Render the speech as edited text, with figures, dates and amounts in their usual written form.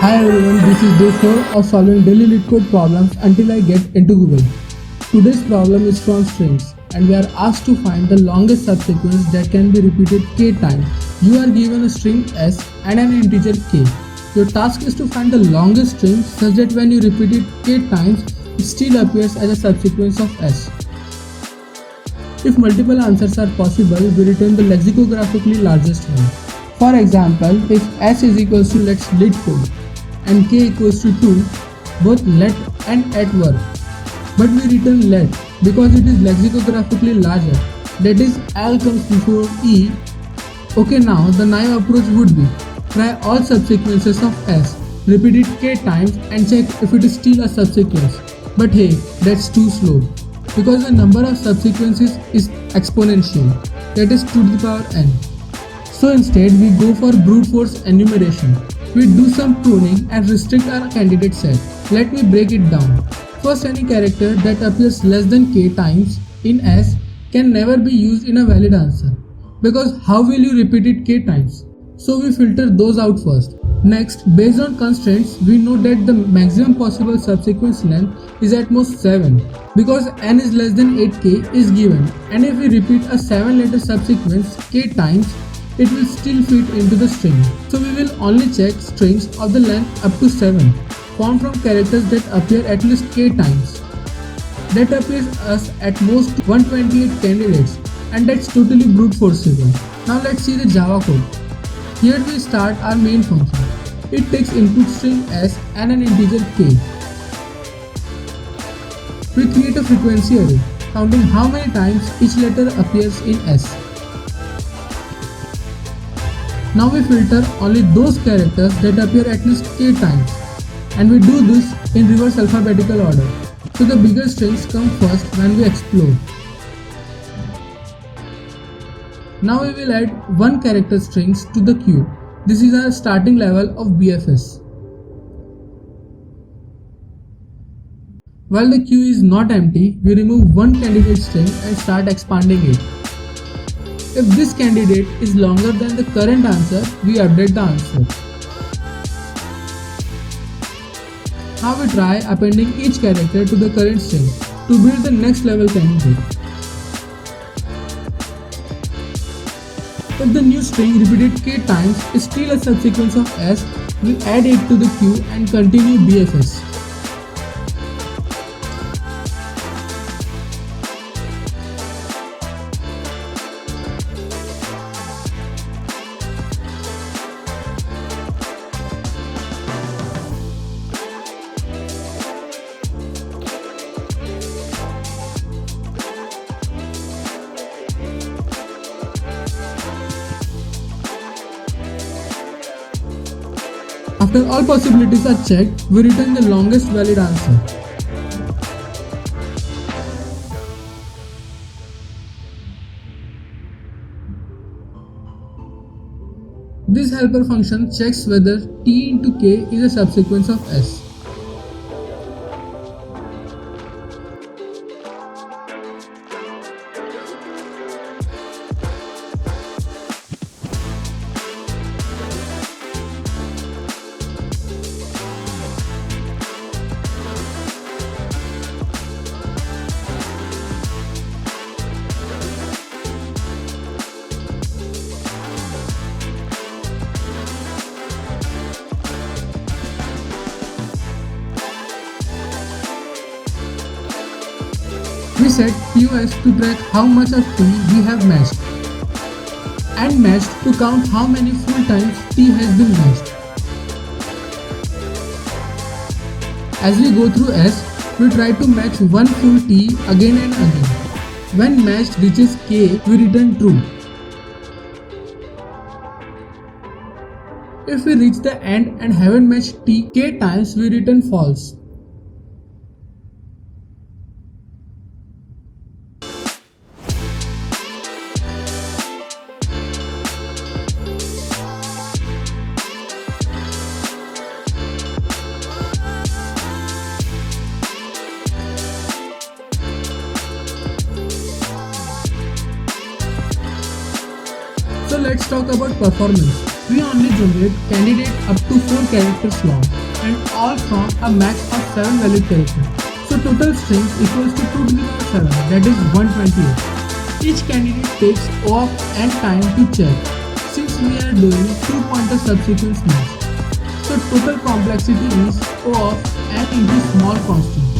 Hi everyone, this is day 4 of solving daily LeetCode problems until I get into Google. Today's problem is from strings and we are asked to find the longest subsequence that can be repeated k times. You are given a string s and an integer k. Your task is to find the longest string such that when you repeat it k times, it still appears as a subsequence of s. If multiple answers are possible, we return the lexicographically largest one. For example, if s is equals to let's LeetCode and k equals to 2, both let and at work. But we return let because it is lexicographically larger, that is L comes before E. Okay, now the naive approach would be, try all subsequences of S, repeat it k times and check if it is still a subsequence. But hey, that's too slow, because the number of subsequences is exponential, that is 2 to the power n. So instead we go for brute force enumeration. We do some pruning and restrict our candidate set. Let me break it down. First, any character that appears less than k times in S can never be used in a valid answer, because how will you repeat it k times? So we filter those out first. Next, based on constraints, we know that the maximum possible subsequence length is at most 7, because n is less than 8k is given, and if we repeat a 7-letter subsequence k times, it will still fit into the string. So we will only check strings of the length up to 7, formed from characters that appear at least k times. That appears us at most 128 candidates, and that's totally brute forceable. Now let's see the Java code. Here we start our main function. It takes input string s and an integer k. We create a frequency array, counting how many times each letter appears in s. Now we filter only those characters that appear at least k times, and we do this in reverse alphabetical order, so the bigger strings come first when we explore. Now we will add 1 character strings to the queue. This is our starting level of BFS. While the queue is not empty, we remove 1 candidate string and start expanding it. If this candidate is longer than the current answer, we update the answer. Now we try appending each character to the current string to build the next level candidate. If the new string repeated k times is still a subsequence of s, we add it to the queue and continue BFS. After all possibilities are checked, we return the longest valid answer. This helper function checks whether t into k is a subsequence of s. We set POS to track how much of t we have matched, and matched to count how many full times t has been matched. As we go through s, we try to match one full t again and again. When matched reaches k, we return true. If we reach the end and haven't matched t k times, we return false. So let's talk about performance. We only generate candidate up to 4 characters long and all from a max of 7 valid characters. So total strings equals to 2 to the power 7, that is 128. Each candidate takes O of n time to check since we are doing 2-pointer subsequence match. So total complexity is O of n into small constant.